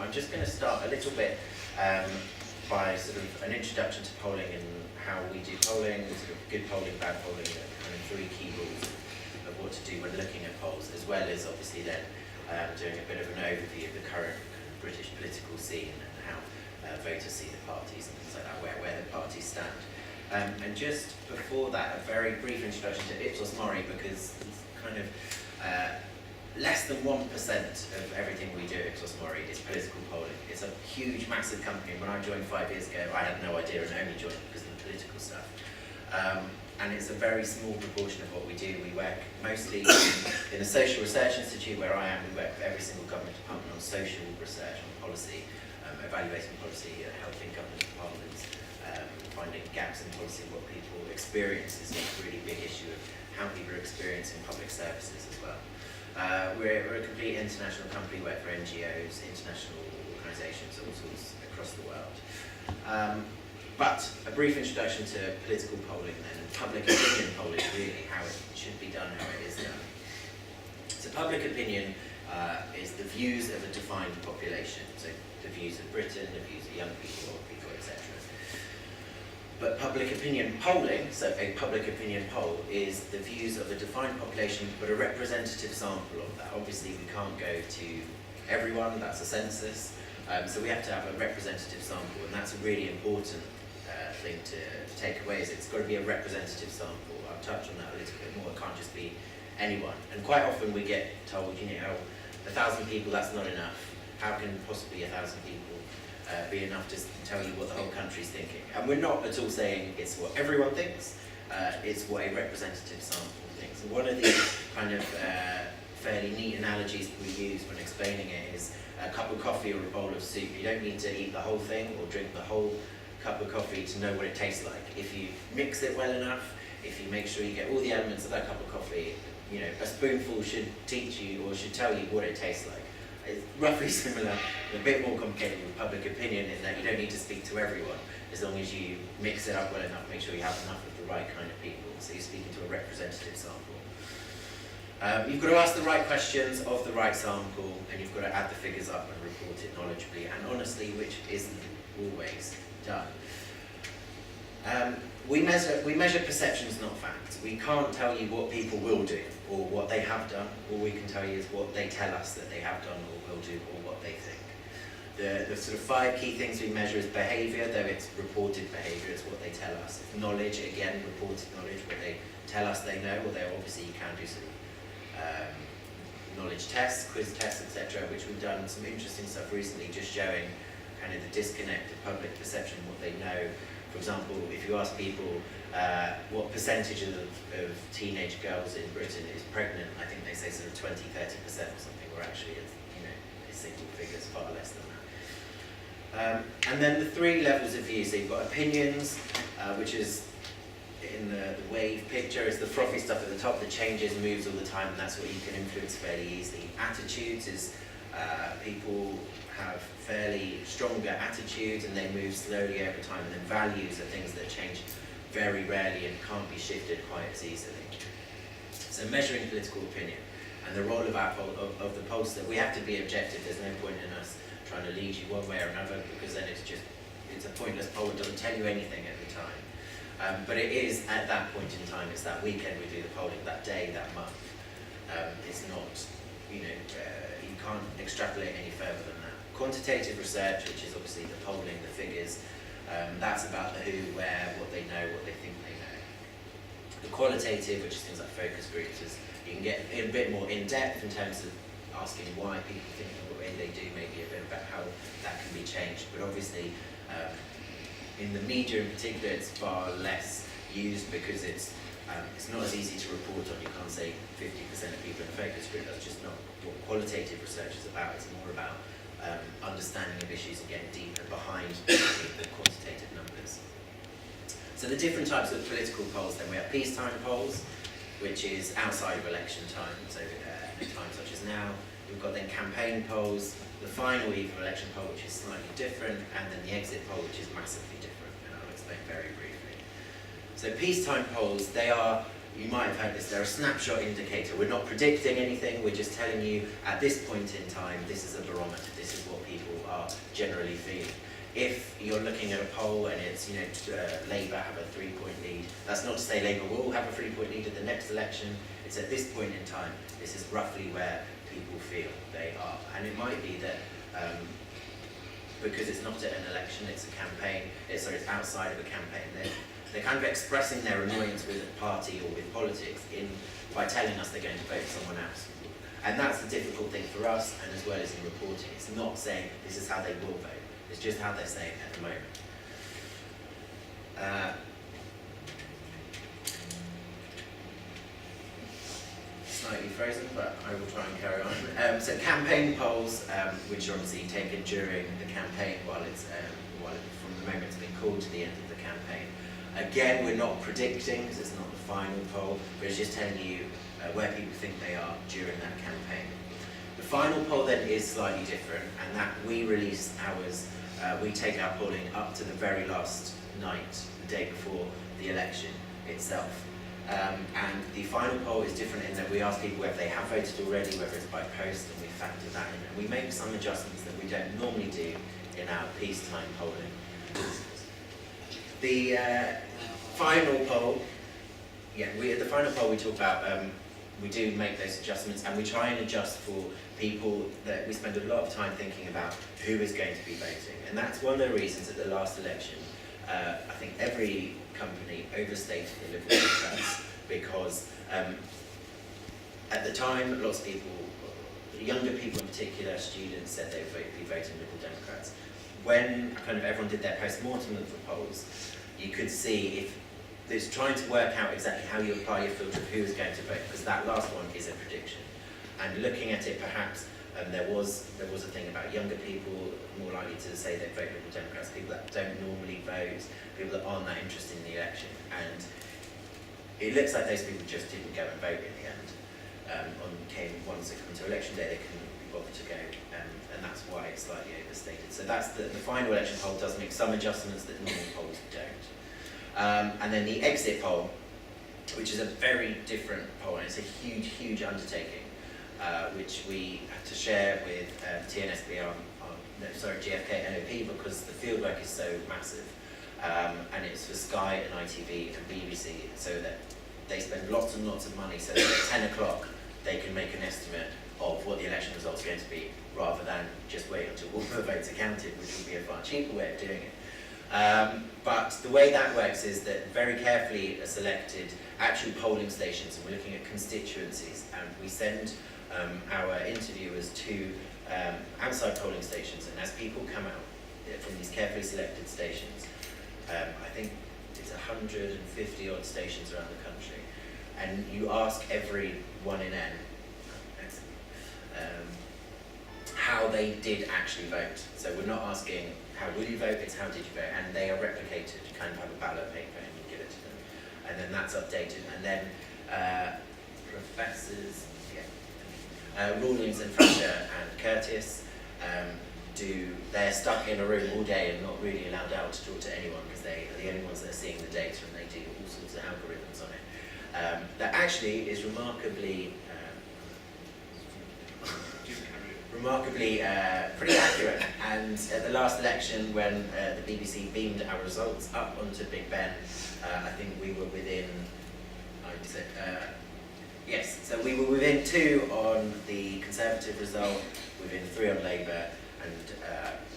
I'm just going to start a little bit by sort of an introduction to polling and how we do polling, sort of good polling, bad polling, kind of 3 key rules of what to do when looking at polls, as well as obviously then doing a bit of an overview of the current kind of British political scene and how voters see the parties and things like that, where the parties stand. And just before that, a very brief introduction to Ipsos MORI, because it's kind of less than 1% of everything we do at Ipsos MORI is political polling. It's a huge, massive company. When I joined 5 years ago, I had no idea and only joined because of the political stuff. And it's a very small proportion of what we do. We work mostly in a social research institute where I am. We work with every single government department on social research, on policy, evaluating policy, helping government departments, finding gaps in policy, what people experience is a really big issue of how people are experiencing public services as well. We're a complete international company, we work for NGOs, international organisations, all sorts across the world. But a brief introduction to political polling then, and public opinion polling, really, how it should be done, how it is done. So public opinion is the views of a defined population, so the views of Britain, the views of young people, old people, etc. But public opinion polling, so a public opinion poll, is the views of a defined population, but a representative sample of that. Obviously, we can't go to everyone, that's a census, so we have to have a representative sample, and that's a really important thing to take away, is it's got to be a representative sample. I'll touch on that a little bit more. It can't just be anyone. And quite often we get told, 1,000 people, that's not enough. How can possibly 1,000 people be enough to tell you what the whole country's thinking? And we're not at all saying it's what everyone thinks, it's what a representative sample thinks. And one of the kind of fairly neat analogies we use when explaining it is a cup of coffee or a bowl of soup. You don't need to eat the whole thing or drink the whole cup of coffee to know what it tastes like. If you mix it well enough, if you make sure you get all the elements of that cup of coffee, a spoonful should teach you or should tell you what it tastes like. It's roughly similar, a bit more complicated with public opinion in that you don't need to speak to everyone, as long as you mix it up well enough, make sure you have enough of the right kind of people, so you're speaking to a representative sample. You've got to ask the right questions of the right sample, and you've got to add the figures up and report it knowledgeably and honestly, which isn't always done. We measure perceptions, not facts. We can't tell you what people will do or what they have done. All we can tell you is what they tell us that they have done or will do or what they think. The sort of 5 key things we measure is behaviour, though it's reported behaviour, it's what they tell us. It's knowledge, again, reported knowledge, what they tell us they know, although obviously you can do sort of knowledge tests, quiz tests, etc., which we've done some interesting stuff recently, just showing kind of the disconnect of public perception, what they know. For example, if you ask people what percentage of teenage girls in Britain is pregnant, I think they say sort of 20-30% or something, or actually it's, a single figure is far less than that. And then the 3 levels of view. So you've got opinions, which is in the wave picture, is the frothy stuff at the top that changes, moves all the time, and that's what you can influence fairly easily. Attitudes is people have fairly stronger attitudes and they move slowly over time, and then values are things that change very rarely and can't be shifted quite as easily. So measuring political opinion and the role of of the pollster, we have to be objective. There's no point in us trying to lead you one way or another, because then it's a pointless poll. It doesn't tell you anything at the time. But it is at that point in time, it's that weekend we do the polling, that day, that month. It's not, you can't extrapolate any further than that. Quantitative research, which is obviously the polling, the figures, that's about the who, where, what they know, what they think they know. The qualitative, which is things like focus groups, is you can get a bit more in-depth in terms of asking why people think the way they do, maybe a bit about how that can be changed. But obviously, in the media in particular, it's far less used because it's not as easy to report on. You can't say 50% of people in a focus group. That's just not what qualitative research is about. It's more about understanding of issues and getting deeper behind the quantitative numbers. So the different types of political polls, then we have peacetime polls, which is outside of election time, so in times such as now. We've got then campaign polls, the final eve of election poll, which is slightly different, and then the exit poll, which is massively different, and I'll explain very briefly. So peacetime polls, they are you might have heard this, they're a snapshot indicator. We're not predicting anything, we're just telling you at this point in time, this is a barometer, this is what people are generally feeling. If you're looking at a poll and it's, Labour have a 3-point lead, that's not to say Labour will have a 3-point lead at the next election. It's at this point in time, this is roughly where people feel they are. And it might be that because it's not at an election, it's a campaign, it's outside of a campaign, they're kind of expressing their annoyance with a party or with politics by telling us they're going to vote for someone else. And that's the difficult thing for us, and as well as in reporting. It's not saying this is how they will vote. It's just how they're saying at the moment. Slightly frozen, but I will try and carry on. So campaign polls, which are obviously taken during the campaign from the moment it's been called to the end of the campaign. Again, we're not predicting, because it's not the final poll, but it's just telling you where people think they are during that campaign. The final poll then is slightly different, and that we release ours. We take our polling up to the very last night, the day before the election itself. And the final poll is different in that we ask people whether they have voted already, whether it's by post, and we factor that in. And we make some adjustments that we don't normally do in our peacetime polling. The final poll, the final poll we talk about, we do make those adjustments, and we try and adjust for people that we spend a lot of time thinking about who is going to be voting. And that's one of the reasons at the last election, I think every company overstated the Liberal Democrats, because at the time, lots of people, younger people in particular, students, said they would be voting Liberal Democrats. When kind of everyone did their post-mortem of the polls, you could see if there's trying to work out exactly how you apply your filter of who is going to vote, because that last one is a prediction. And looking at it, perhaps there was a thing about younger people more likely to say they vote Liberal Democrats, people that don't normally vote, people that aren't that interested in the election. And it looks like those people just didn't go and vote in the end. Once it comes to election day, they couldn't be bothered to go, and that's why it's slightly overstated. So that's the final election poll does make some adjustments that normal polls don't. And then the exit poll, which is a very different poll, and it's a huge, huge undertaking, which we had to share with TNSB GFK NOP, because the fieldwork is so massive, and it's for Sky and ITV and BBC, so that they spend lots and lots of money so that at 10 o'clock they can make an estimate of what the election results are going to be, rather than just wait until all the votes are counted, which would be a far cheaper way of doing it. But the way that works is that very carefully are selected actual polling stations, and we're looking at constituencies, and we send our interviewers to outside polling stations, and as people come out from these carefully selected stations, I think it's 150 odd stations around the country, and you ask every one in N how they did actually vote. So we're not asking how will you vote, it's how did you vote, and they are replicated. You kind of have a ballot paper and you give it to them, and then that's updated, and then professors, Rawlings and Fisher and Curtis they're stuck in a room all day and not really allowed out to talk to anyone, because they are the only ones that are seeing the data, and they do all sorts of algorithms on it. That actually is remarkably pretty accurate. And at the last election, when the BBC beamed our results up onto Big Ben, I think we were within, so we were within 2 on the Conservative result, within 3 on Labour, and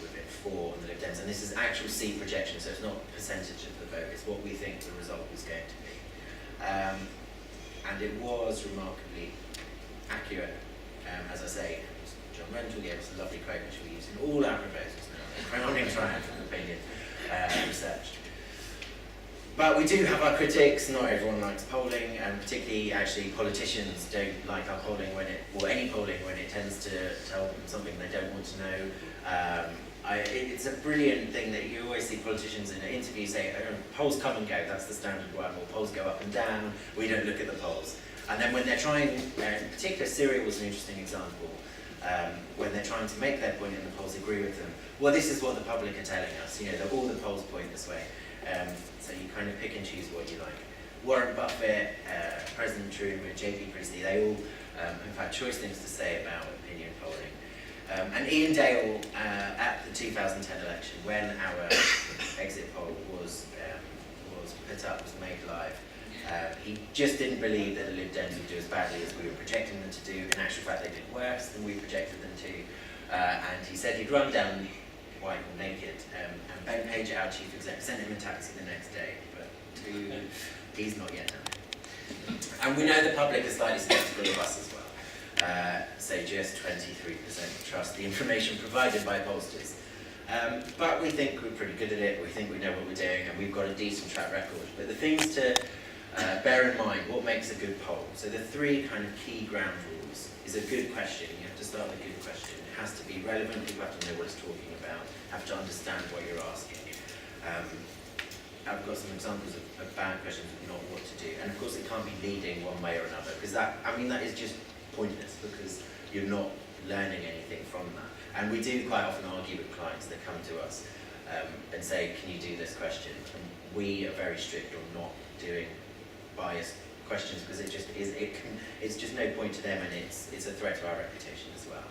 within 4 on the Lib Dems. And this is actual seat projection, so it's not percentage of the vote, it's what we think the result was going to be. And it was remarkably accurate, as I say. John Rentoul gave us a lovely quote, which we use in all our proposals now, the crowning triumph of opinion research. But we do have our critics. Not everyone likes polling, and particularly actually politicians don't like our polling or any polling when it tends to tell them something they don't want to know. It's a brilliant thing that you always see politicians in an interview say, oh, polls come and go, that's the standard one, or polls go up and down, we don't look at the polls. And then when they're trying, in particular Syria was an interesting example, when they're trying to make their point and the polls agree with them, well, this is what the public are telling us, that all the polls point this way. So you kind of pick and choose what you like. Warren Buffett, President Truman, J.B. Priestley, they all have had choice things to say about opinion polling. And Ian Dale, at the 2010 election, when our exit poll was put up, was made live, he just didn't believe that the Lib Dems would do as badly as we were projecting them to do. In actual fact, they did worse than we projected them to. And he said he'd run down White or naked, and Ben Page, our chief exec, sent him a taxi the next day, but he's not yet done it. And we know the public is slightly sceptical of us as well. So just 23% trust the information provided by pollsters. But we think we're pretty good at it, we think we know what we're doing, and we've got a decent track record. But the things to bear in mind, what makes a good poll? So the three kind of key ground rules is a good question. You have to start with a good question. It has to be relevant, people have to know what it's talking about, have to understand what you're asking. I've got some examples of bad questions of not what to do. And of course it can't be leading one way or another, because that is just pointless, because you're not learning anything from that. And we do quite often argue with clients that come to us and say, can you do this question? And we are very strict on not doing biased questions, because it just is, it's just no point to them, and it's a threat to our reputation as well.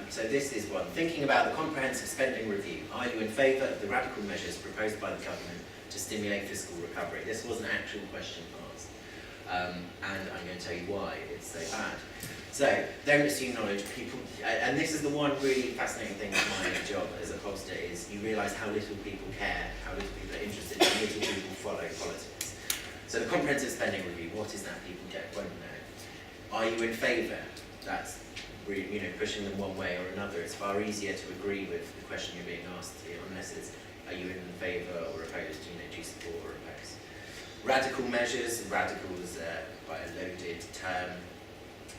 So this is one. Thinking about the comprehensive spending review. Are you in favour of the radical measures proposed by the government to stimulate fiscal recovery? This was an actual question asked. And I'm going to tell you why it's so bad. So, don't assume knowledge. People, and this is the one really fascinating thing with my job as a pollster, is you realise how little people care, how little people are interested, how little people follow politics. So the comprehensive spending review, what is that? People won't know. Are you in favour? That's really, pushing them one way or another. It's far easier to agree with the question you're being asked, unless it's, are you in favour or opposed? Do you support or oppose? Radical measures. Radical is quite a loaded term.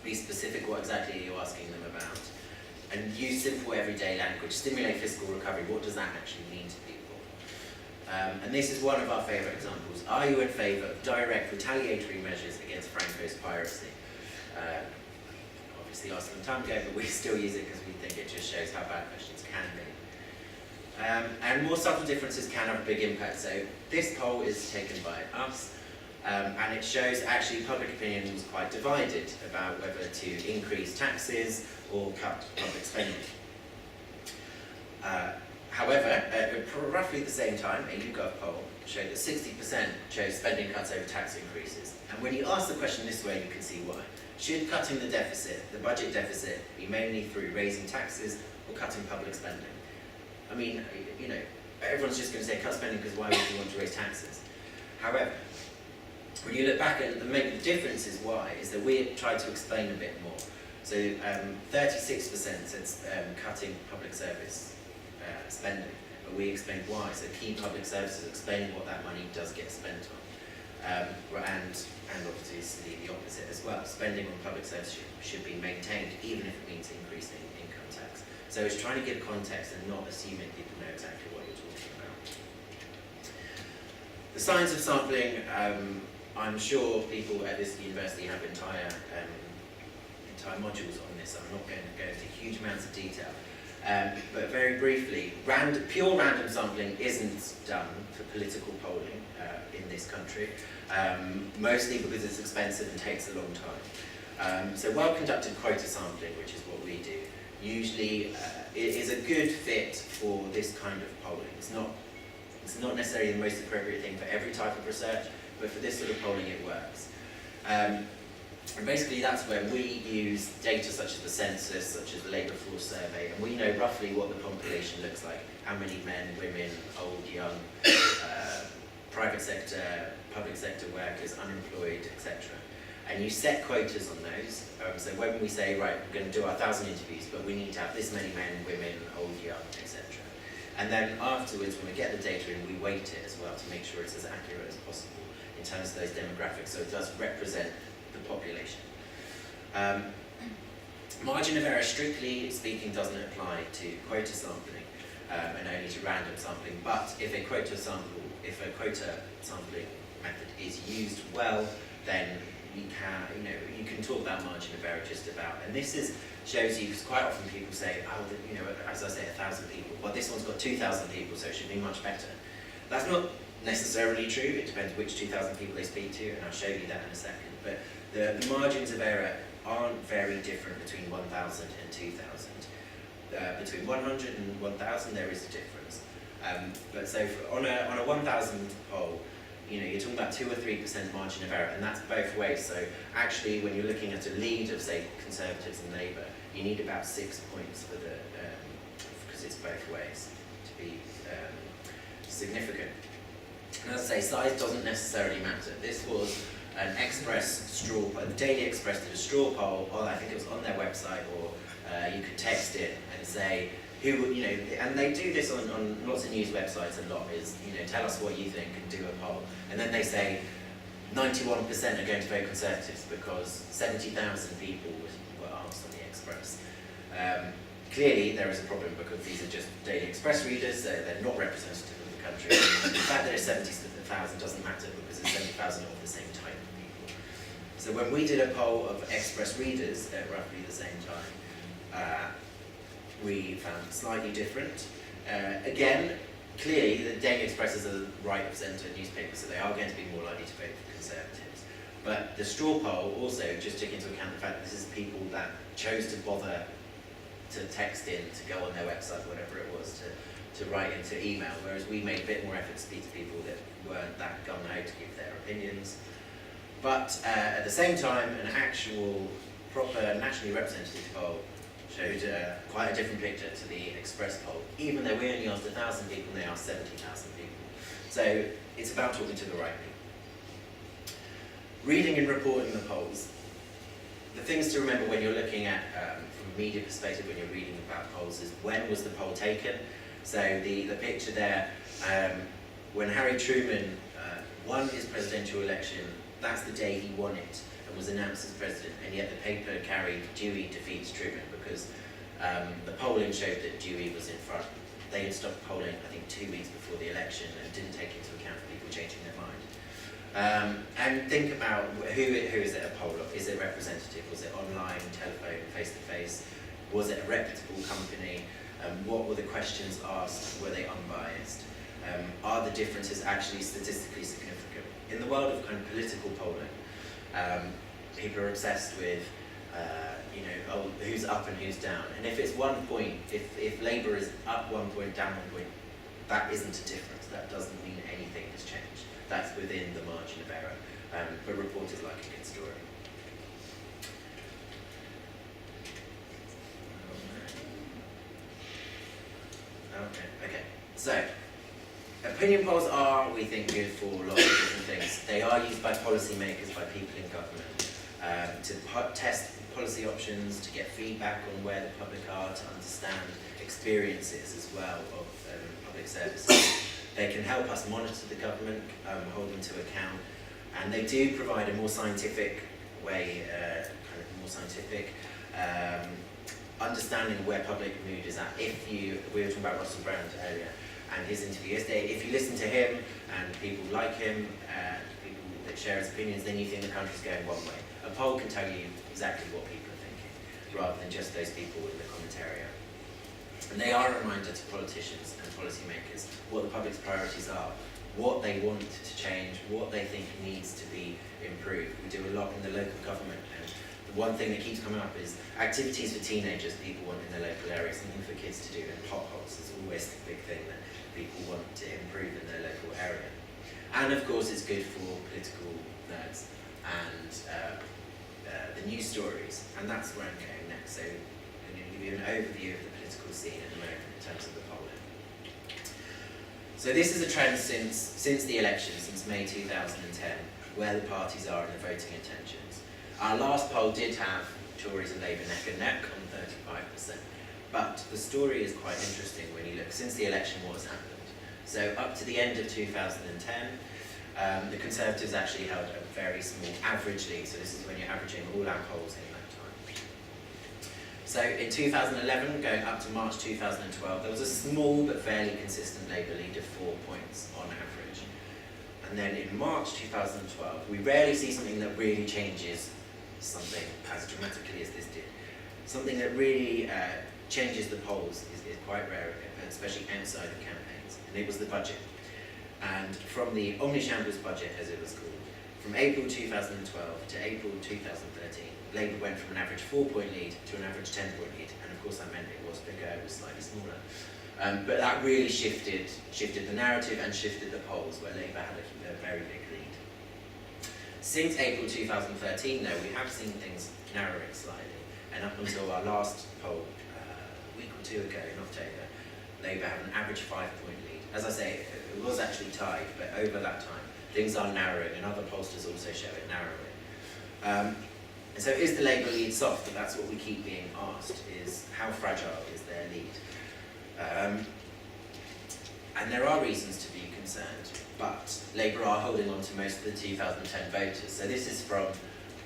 Be specific, what exactly are you asking them about? And use simple everyday language. Stimulate fiscal recovery. What does that actually mean to people? And this is one of our favourite examples. Are you in favour of direct retaliatory measures against Franco's piracy? Obviously asked them time ago, but we still use it because we think it just shows how bad questions can be. And more subtle differences can have a big impact. So this poll is taken by us. And it shows actually public opinion was quite divided about whether to increase taxes or cut public spending. However, at roughly the same time, a YouGov poll showed that 60% chose spending cuts over tax increases. And when you ask the question this way, you can see why. Should cutting the deficit, the budget deficit, be mainly through raising taxes or cutting public spending? I mean, everyone's just going to say cut spending because why would you want to raise taxes? However, when you look back at maybe the difference is why, is that we tried to explain a bit more. So 36% said cutting public service spending, but we explained why. So key public services, explaining what that money does get spent on. And obviously the opposite as well. Spending on public service should be maintained, even if it means increasing income tax. So it's trying to give context and not assuming people know exactly what you're talking about. The science of sampling, I'm sure people at this university have entire modules on this. I'm not going to go into huge amounts of detail. But very briefly, pure random sampling isn't done for political polling in this country, mostly because it's expensive and takes a long time. So well-conducted quota sampling, which is what we do, usually is a good fit for this kind of polling. It's not necessarily the most appropriate thing for every type of research, but for this sort of polling it works. And basically that's where we use data such as the census, such as the labour force survey, and we know roughly what the population looks like, how many men, women, old, young, private sector, public sector workers, unemployed, etc. And you set quotas on those. So when we say, right, we're going to do our 1,000 interviews, but we need to have this many men, women, old, young, etc. And then afterwards, when we get the data in, we weight it as well to make sure it's as accurate as possible in terms of those demographics, so it does represent the population. Margin of error, strictly speaking, doesn't apply to quota sampling and only to random sampling, but if a quota sampling method is used well, then you can talk about margin of error just about. And this shows you, because quite often people say, oh, as I say, 1,000 people. Well, this one's got 2,000 people, so it should be much better. That's not necessarily true. It depends which 2,000 people they speak to, and I'll show you that in a second. But the margins of error aren't very different between 1,000 and 2,000. Between 100 and 1,000 there is a difference. But so on a 1,000 poll, you're talking about 2 or 3% margin of error, and that's both ways. So actually, when you're looking at a lead of, say, Conservatives and Labour, you need about 6 points for the because it's both ways to be significant. And as I say, size doesn't necessarily matter. This was an Express straw poll. The Daily Express did a straw poll. I think it was on their website, or you could text it and say, who, and they do this on lots of news websites a lot, is, tell us what you think and do a poll. And then they say 91% are going to vote Conservatives because 70,000 people were asked on the Express. Clearly there is a problem because these are just Daily Express readers, they're not representative of the country. The fact that it's 70,000 doesn't matter because it's 70,000 of the same type of people. So when we did a poll of Express readers at roughly the same time, we found slightly different. Again, clearly the Daily Express is a right of centre newspaper, so they are going to be more likely to vote for Conservatives. But the straw poll also just took into account the fact that this is people that chose to bother to text in, to go on their website, whatever it was, to write into email, whereas we made a bit more effort to speak to people that weren't that gung-ho to give their opinions. But at the same time, an actual, proper, nationally representative poll showed quite a different picture to the Express poll, even though we only asked 1,000 people and they asked 70,000 people. So it's about talking to the right people. Reading and reporting the polls. The things to remember when you're looking at, from a media perspective, when you're reading about polls, is when was the poll taken? So the picture there, when Harry Truman won his presidential election, that's the day he won it and was announced as president, and yet the paper carried Dewey defeats Truman because the polling showed that Dewey was in front. They had stopped polling, I think, 2 weeks before the election and didn't take into account people changing their mind. And think about who is it a poll of? Is it representative? Was it online, telephone, face-to-face? Was it a reputable company? What were the questions asked? Were they unbiased? Are the differences actually statistically significant? In the world of kind of political polling, people are obsessed with, who's up and who's down. And if it's 1 point, if Labour is up 1 point, down 1 point, that isn't a difference. That doesn't mean anything has changed. That's within the margin of error. But reporters like a good story. Okay. So, opinion polls are, we think, good for lots of different things. They are used by policymakers, by people in government, to test policy options, to get feedback on where the public are, to understand experiences as well of public services. They can help us monitor the government, hold them to account, and they do provide a more scientific way, understanding of where public mood is at. We were talking about Russell Brand earlier, and his interview yesterday. If you listen to him and people like him, people that share his opinions, then you think the country's going one way. A poll can tell you exactly what people are thinking, rather than just those people in the commentary. And they are a reminder to politicians and policymakers what the public's priorities are, what they want to change, what they think needs to be improved. We do a lot in the local government, and the one thing that keeps coming up is activities for teenagers people want in their local area, something for kids to do, and potholes is always the big thing that people want to improve in their local area. And of course it's good for political nerds and the news stories, and that's where I'm going next. So I'm going to give you an overview of the political scene at the moment in terms of the polling. So this is a trend since the election, since May 2010, where the parties are in the voting intentions. Our last poll did have Tories and Labour neck and neck on 35%, but the story is quite interesting when you look since the election what has happened. So up to the end of 2010, the Conservatives actually held a very small average lead, so this is when you're averaging all our polls in that time. So in 2011, going up to March 2012, there was a small but fairly consistent Labour lead of 4 points on average. And then in March 2012, we rarely see something that really changes something as dramatically as this did. Something that really changes the polls is quite rare, especially outside of campaigns, and it was the budget. And from the omnishambles budget, as it was called, from April 2012 to April 2013, Labour went from an average 4-point lead to an average 10-point lead, and of course that meant it was bigger, it was slightly smaller. But that really shifted the narrative and shifted the polls, where Labour had a very big lead. Since April 2013, though, we have seen things narrowing slightly, and up until our last poll, a week or two ago in October, Labour had an average 5-point lead. As I say, it was actually tied, but over that time, things are narrowing, and other pollsters also show it narrowing. And so is the Labour lead soft? And that's what we keep being asked, is how fragile is their lead? And there are reasons to be concerned, but Labour are holding on to most of the 2010 voters. So this is from,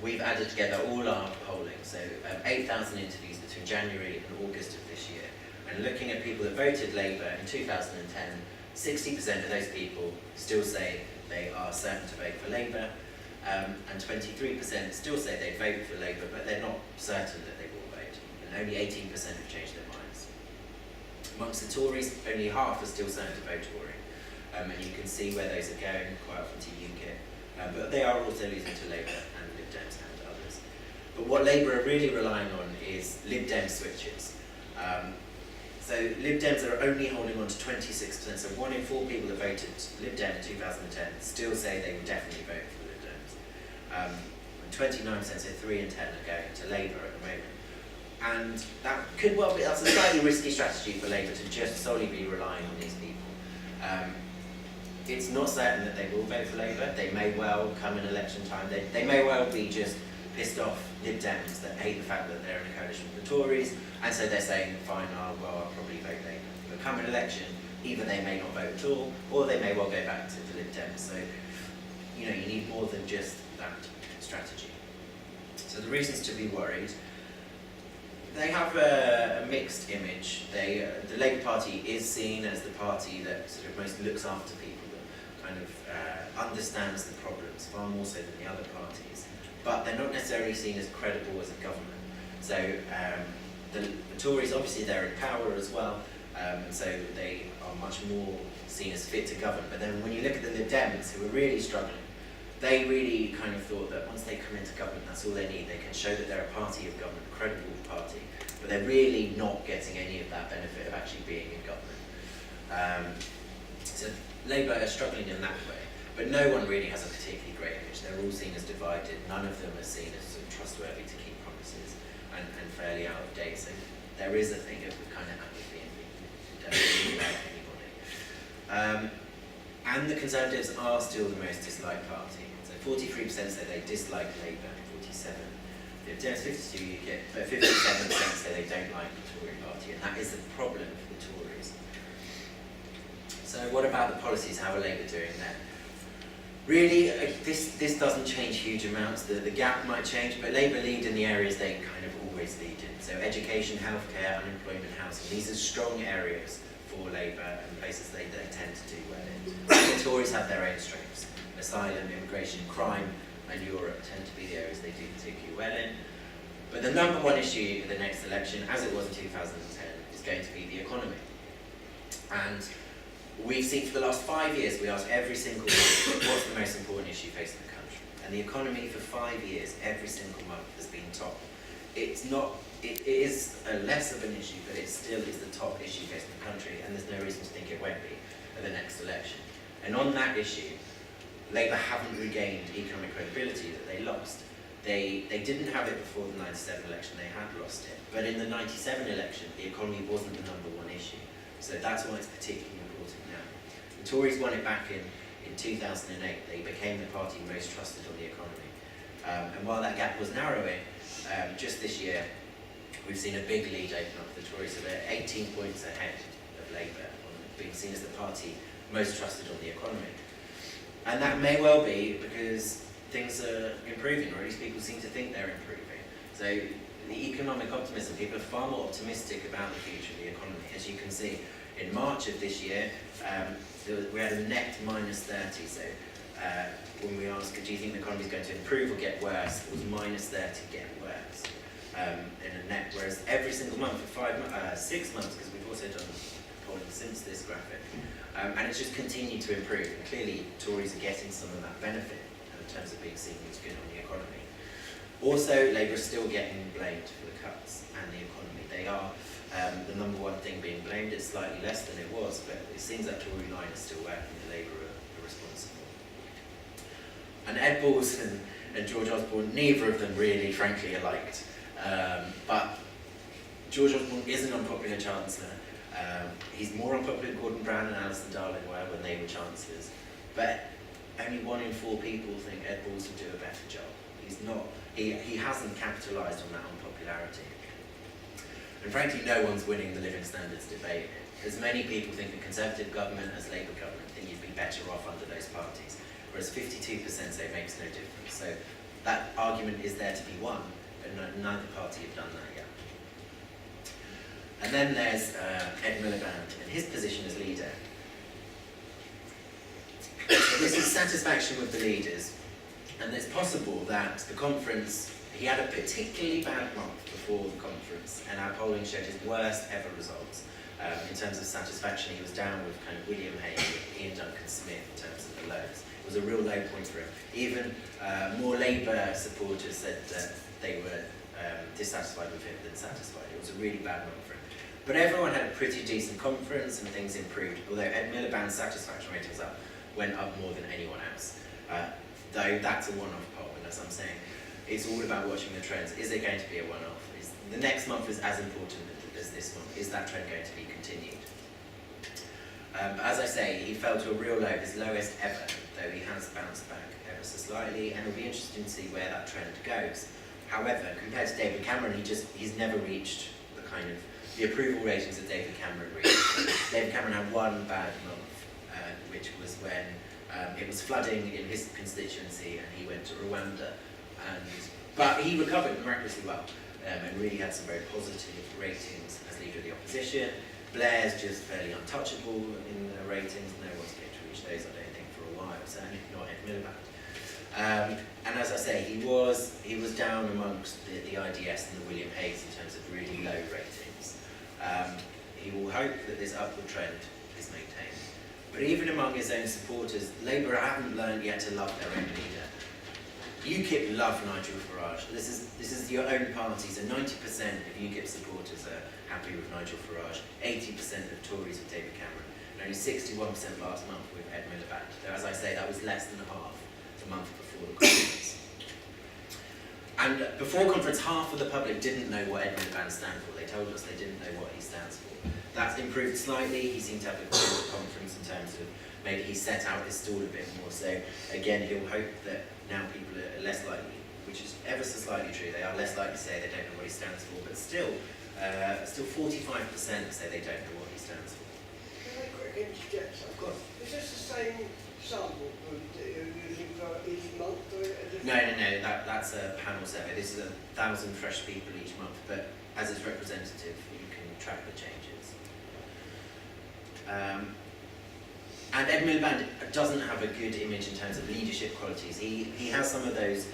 we've added together all our polling, so 8,000 interviews between January and August of this year. And looking at people that voted Labour in 2010, 60% of those people still say they are certain to vote for Labour, and 23% still say they vote for Labour, but they're not certain that they will vote, and only 18% have changed their minds. Amongst the Tories, only half are still certain to vote Tory, and you can see where those are going, quite often to UKIP, but they are also losing to Labour and Lib Dems and others. But what Labour are really relying on is Lib Dem switches. So Lib Dems are only holding on to 26%, so 1 in 4 people that voted Lib Dem in 2010 still say they would definitely vote for Lib Dems. And 29%, so 3 in 10 are going to Labour at the moment. And that could well be, that's a slightly risky strategy for Labour to just solely be relying on these people. It's not certain that they will vote for Labour. They may well come in election time. They may well be just pissed off Lib Dems that hate the fact that they're in a coalition with the Tories, and so they're saying, fine, I'll probably vote Labour. But come an election, either they may not vote at all, or they may well go back to the Lib Dems. So, you need more than just that strategy. So the reasons to be worried: they have a mixed image. The Labour Party is seen as the party that sort of most looks after people, that kind of understands the problems far more so than the other parties. But they're not necessarily seen as credible as a government. So the Tories, obviously they're in power as well, so they are much more seen as fit to govern. But then when you look at the Lib Dems, who are really struggling, they really kind of thought that once they come into government, that's all they need. They can show that they're a party of government, a credible party, but they're really not getting any of that benefit of actually being in government. So Labour are struggling in that way, but no one really has a particularly great image. They're all seen as divided. None of them are seen as sort of trustworthy to keep promises and fairly out of date. So there is a thing of kind of apathy and people who don't really like anybody. And the Conservatives are still the most disliked party. So 43% say they dislike Labour, 47%. Lib Dems, 52% UKIP, but 57% say they don't like the Tory party, and that is a problem for the Tories. So what about the policies? How are Labour doing there? Really, this doesn't change huge amounts. The gap might change, but Labour lead in the areas they kind of always lead in. So education, healthcare, unemployment, housing. These are strong areas for Labour and places they tend to do well in. The Tories have their own strengths. Asylum, immigration, crime, and Europe tend to be the areas they do particularly well in. But the number one issue in the next election, as it was in 2010, is going to be the economy. And we've seen for the last 5 years, we ask every single month, what's the most important issue facing the country? And the economy for 5 years, every single month, has been top. It is less of an issue, but it still is the top issue facing the country, and there's no reason to think it won't be at the next election. And on that issue, Labour haven't regained economic credibility that they lost. They didn't have it before the 97 election, they had lost it. But in the 97 election, the economy wasn't the number one issue. So that's why it's particularly important now. The Tories won it back in 2008. They became the party most trusted on the economy. And while that gap was narrowing, just this year, we've seen a big lead open up for the Tories. So they're 18 points ahead of Labour on being seen as the party most trusted on the economy. And that may well be because things are improving, or at least people seem to think they're improving. So the economic optimism, people are far more optimistic about the future of the economy. As you can see, in March of this year, we had a net -30. So when we asked, do you think the economy is going to improve or get worse, it was -30, get worse, in a net. Whereas every single month for 6 months, because we've also done polling since this graphic. And it's just continued to improve. And clearly, Tories are getting some of that benefit in terms of being seen as good on the economy. Also, Labour is still getting blamed for the cuts and the economy. They are the number one thing being blamed. It's slightly less than it was, but it seems that Tory line is still working. The Labour are responsible. And Ed Balls and George Osborne, neither of them really, frankly, are liked. But George Osborne is an unpopular Chancellor. He's more unpopular than Gordon Brown and Alison Darling were when they were Chancellors. But only 1 in 4 people think Ed Balls would do a better job. He's not. He hasn't capitalised on that unpopularity. And frankly, no one's winning the living standards debate. As many people think the Conservative government as Labour government think you'd be better off under those parties, whereas 52% say it makes no difference. So that argument is there to be won, but neither party have done that yet. And then there's Ed Miliband and his position as leader. So this is satisfaction with the leaders, and it's possible that the conference, he had a particularly bad month before the conference, and our polling showed his worst ever results. In terms of satisfaction, he was down with kind of William Hague, Ian Duncan Smith in terms of the lows. It was a real low point for him. Even more Labour supporters said that they were dissatisfied with him than satisfied. It was a really bad month for him. But everyone had a pretty decent conference and things improved, although Ed Miliband's satisfaction ratings went up more than anyone else. Though that's a one-off poll, and as I'm saying, it's all about watching the trends. Is it going to be a one-off? The next month is as important as this month. Is that trend going to be continued? As I say, he fell to a real low, his lowest ever, though he has bounced back ever so slightly, and it'll be interesting to see where that trend goes. However, compared to David Cameron, he's never reached the approval ratings that David Cameron reached. David Cameron had one bad month, which was when it was flooding in his constituency and he went to Rwanda. But he recovered miraculously well and really had some very positive ratings as leader of the opposition. Blair's just fairly untouchable in the ratings. No one's going to reach those, I don't think, for a while, certainly not Ed Miliband. And as I say, he was down amongst the IDS and the William Haigs in terms of really low ratings. He will hope that this upward trend is maintained. But even among his own supporters, Labour haven't learned yet to love their own leader. UKIP love Nigel Farage. This is your own party, so 90% of UKIP supporters are happy with Nigel Farage, 80% of Tories with David Cameron, and only 61% last month with Ed Miliband. So as I say, that was less than half the month before the conference. And before conference, half of the public didn't know what Ed Miliband stands for. They told us they didn't know what he stands for. That's improved slightly. He seemed to have a good conference in terms of maybe he set out his stall a bit more. So again, he'll hope that now people are less likely, which is ever so slightly true, they are less likely to say they don't know what he stands for, but still 45% say they don't know what he stands for. Can I quickly interject something? Of course. Is this the same sample group that you're using for each month? Or No, that's a panel survey. This is 1,000 fresh people each month, but as it's representative, you can track the changes. And Ed Miliband doesn't have a good image in terms of leadership qualities. He has some of those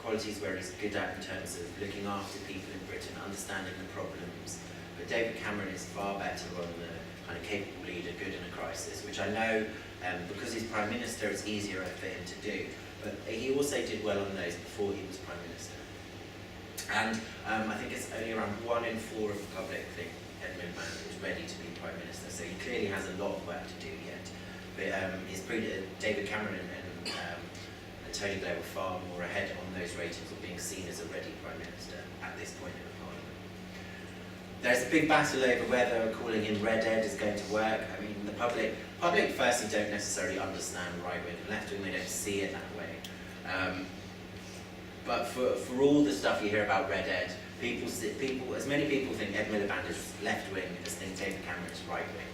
qualities where he's good at in terms of looking after people in Britain, understanding the problems. But David Cameron is far better on the kind of capable leader, good in a crisis, which I know, because he's Prime Minister, it's easier for him to do. But he also did well on those before he was Prime Minister. And I think it's only around 1 in 4 of the public think Ed Miliband is ready to be Prime Minister, so he clearly has a lot of work to do yet. But David Cameron and Tony Blair were far more ahead on those ratings of being seen as a ready Prime Minister at this point in the Parliament. There's a big battle over whether calling in Red Ed is going to work. I mean, the public firstly don't necessarily understand right-wing and left-wing, they don't see it that way. But for all the stuff you hear about Red Ed, as many people think Ed Miliband is left-wing as think David Cameron is right-wing.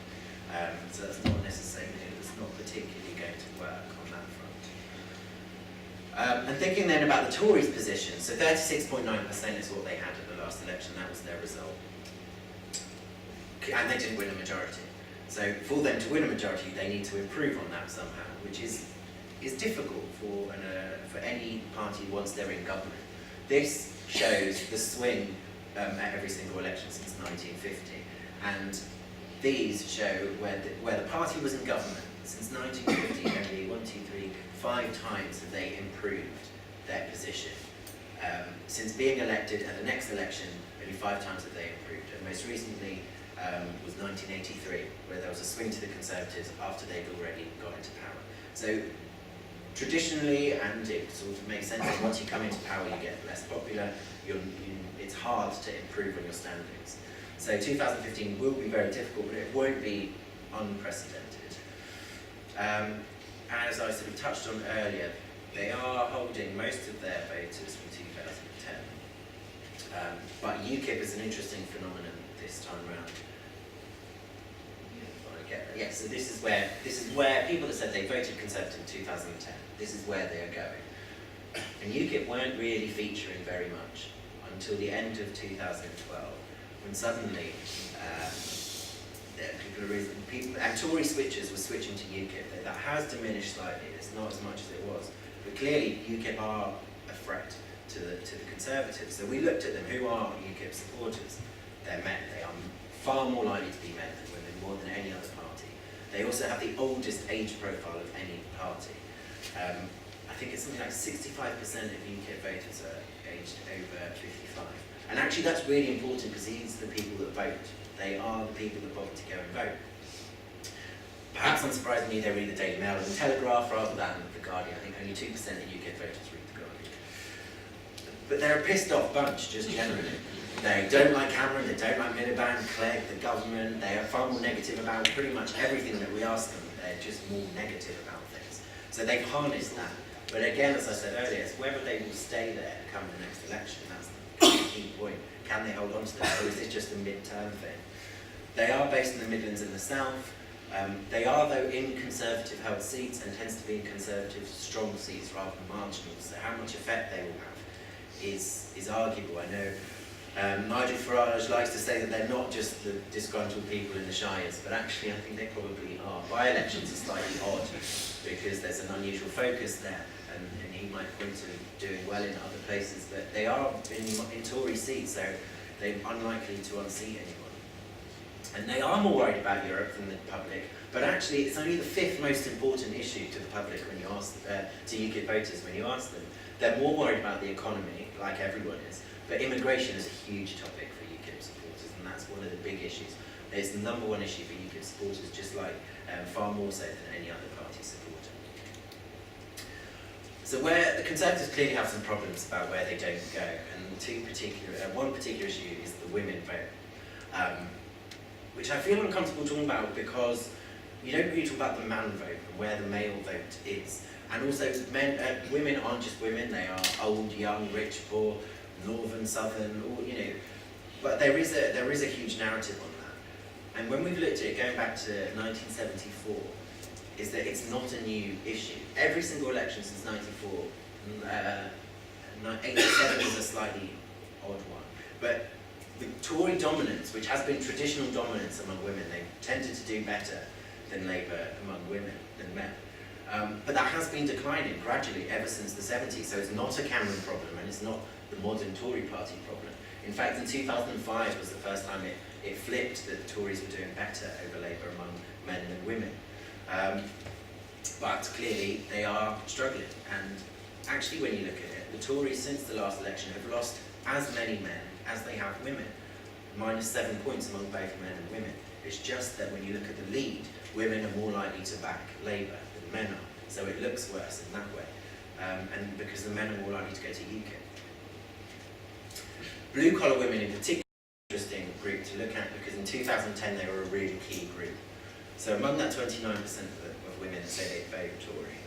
So that's not necessarily, it's not particularly going to work on that front. And thinking then about the Tories' position, so 36.9% is what they had at the last election, that was their result. And they didn't win a majority. So for them to win a majority, they need to improve on that somehow, which is difficult for any party once they're in government. This shows the swing at every single election since 1950. And these show where the party was in government. Since 1950, only 5 times have they improved their position. Since being elected at the next election, only 5 times have they improved. And most recently was 1983, where there was a swing to the Conservatives after they'd already got into power. So traditionally, and it sort of makes sense, that once you come into power you get less popular, it's hard to improve on your standings. So 2015 will be very difficult, but it won't be unprecedented. As I sort of touched on earlier, they are holding most of their voters from 2010. But UKIP is an interesting phenomenon this time round. Yeah, so this is where people that said they voted Conservative in 2010, this is where they are going. And UKIP weren't really featuring very much until the end of 2012, when suddenly and Tory switchers were switching to UKIP. That has diminished slightly. It's not as much as it was, but clearly UKIP are a threat to the Conservatives. So we looked at them. Who are UKIP supporters? They're men. They are far more likely to be men than women, more than any other party. They also have the oldest age profile of any party. I think it's something like 65% of UKIP voters are aged over 55. And actually that's really important because these are the people that vote. They are the people that bother to go and vote. Perhaps unsurprisingly, they read the Daily Mail and the Telegraph rather than the Guardian. I think only 2% of UKIP voters read the Guardian. But they're a pissed off bunch, just generally. They don't like Cameron, they don't like Miliband, Clegg, the government. They are far more negative about pretty much everything that we ask them. They're just more negative about things. So they've harnessed that. But again, as I said earlier, it's whether they will stay there come the next election. That's the key point. Can they hold on to that, or is this just a mid-term thing? They are based in the Midlands and the South. They are, though, in Conservative-held seats and tends to be in Conservative strong seats rather than marginal. So how much effect they will have is arguable. I know Nigel Farage likes to say that they're not just the disgruntled people in the shires, but actually I think they probably are. By-elections are slightly odd because there's an unusual focus there, and he might point to doing well in other places, but they are in Tory seats, so they're unlikely to unseat anyone. And they are more worried about Europe than the public, but actually it's only the 5th most important issue to the public when you ask, to UKIP voters when you ask them. They're more worried about the economy, like everyone is, but immigration is a huge topic for UKIP supporters, and that's one of the big issues. It's the #1 issue for UKIP supporters, just like far more so than any other party supporter. So where the Conservatives clearly have some problems about where they don't go, and one particular issue is the women vote. Which I feel uncomfortable talking about because you don't really talk about the man vote and where the male vote is. And also, women aren't just women, they are old, young, rich, poor, northern, southern, all, you know. But there is a huge narrative on that. And when we've looked at it, going back to 1974, is that it's not a new issue. Every single election since 94, 87 is a slightly odd one. But the Tory dominance, which has been traditional dominance among women, they've tended to do better than Labour among women than men. But that has been declining gradually ever since the 70s, so it's not a Cameron problem and it's not the modern Tory party problem. In fact, in 2005 was the first time it flipped that the Tories were doing better over Labour among men than women. But clearly they are struggling, and actually when you look at it, the Tories since the last election have lost as many men as they have women, -7 points among both men and women. It's just that when you look at the lead, women are more likely to back Labour than men are, so it looks worse in that way, and because the men are more likely to go to UKIP. Blue-collar women in particular are an interesting group to look at because in 2010 they were a really key group. So among that 29% of women that say they vote Tory,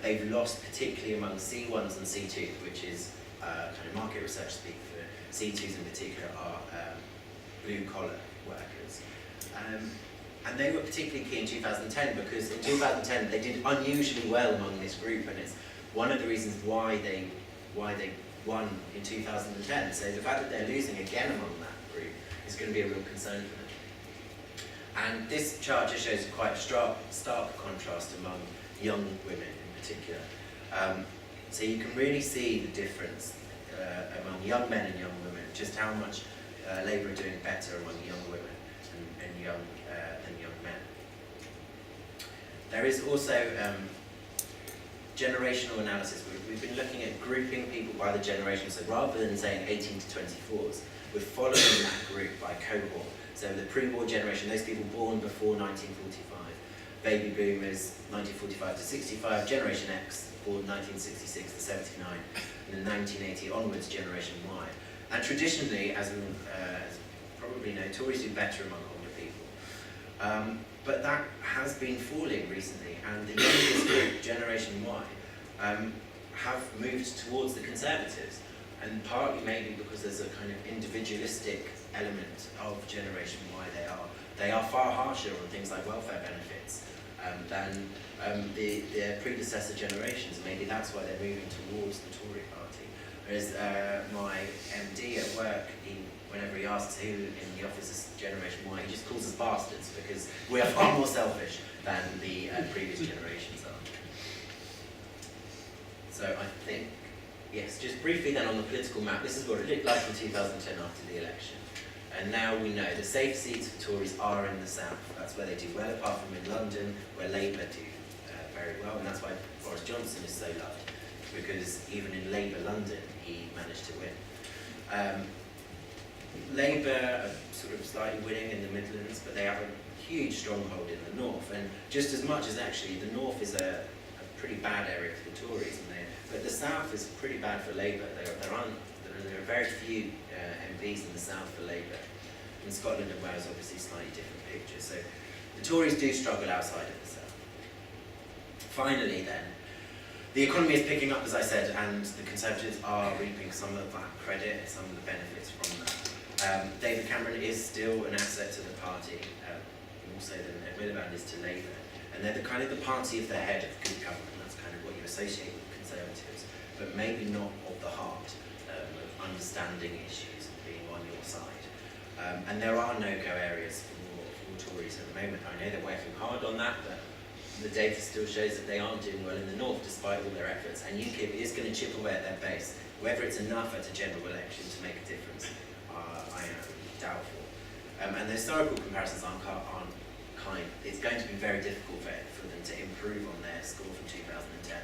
they've lost particularly among C1s and C2s, which is kind of market research speak for C2s in particular are blue-collar workers. And they were particularly key in 2010 because in 2010 they did unusually well among this group, and it's one of the reasons why they won in 2010. So the fact that they're losing again among that group is going to be a real concern for them. And this chart just shows quite a stark contrast among young women in particular. So you can really see the difference among young men and young women, just how much Labour are doing better among young women. and young men. There is also generational analysis. We've been looking at grouping people by the generation, so rather than saying 18 to 24s, we're following that group by cohort. So the pre-war generation, those people born before 1945, baby boomers 1945 to 65, Generation X born 1966 to 79, and then 1980 onwards Generation Y. And traditionally, as we probably know, Tories do better among older people. But that has been falling recently, and the youngest group, Generation Y, have moved towards the Conservatives, and partly maybe because there's a kind of individualistic element of Generation Y. They are far harsher on things like welfare benefits than their predecessor generations. Maybe that's why they're moving towards the Tory party. Whereas my MD at work, whenever he asks who in the office is Generation Y, he just calls us bastards because we are far more selfish than the previous generations are. So I think, yes, just briefly then on the political map, this is what it looked like in 2010 after the election. And now we know the safe seats for Tories are in the south. That's where they do well, apart from in London, where Labour do very well, and that's why Boris Johnson is so loved, because even in Labour London, he managed to win. Labour are sort of slightly winning in the Midlands, but they have a huge stronghold in the north, and just as much as actually the north is a pretty bad area for the Tories, but the south is pretty bad for Labour. There are very few MPs in the south for Labour. In Scotland and Wales, obviously slightly different pictures. So the Tories do struggle outside of the south. Finally then, the economy is picking up, as I said, and the Conservatives are reaping some of that credit and some of the benefits from that. David Cameron is still an asset to the party, more so than Ed Miliband is to Labour. And they're the kind of the party of the head of good government. That's kind of what you associate with Conservatives, but maybe not of the heart. Understanding issues and being on your side. And there are no-go areas for Tories at the moment. I know they're working hard on that, but the data still shows that they aren't doing well in the north despite all their efforts. And UKIP is going to chip away at their base. Whether it's enough at a general election to make a difference, I am doubtful. And the historical comparisons aren't kind. It's going to be very difficult for them to improve on their score from 2010.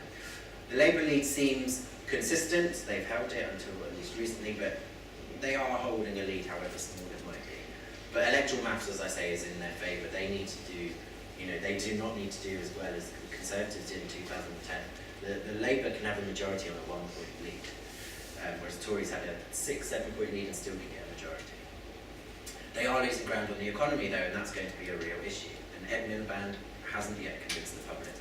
The Labour lead seems consistent. They've held it until at least recently, but they are holding a lead, however small it might be. But electoral maths, as I say, is in their favour. They need to do, they do not need to do as well as the Conservatives did in 2010. The Labour can have a majority on a 1-point lead, whereas Tories had a 6-7 point lead and still can get a majority. They are losing ground on the economy though, and that's going to be a real issue. And Ed Miliband hasn't yet convinced the public.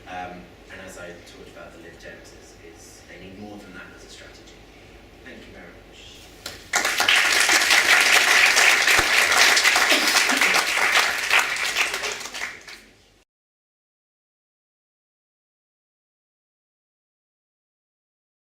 And as I talked about the Lib Dems, they need more than that as a strategy. Thank you very much.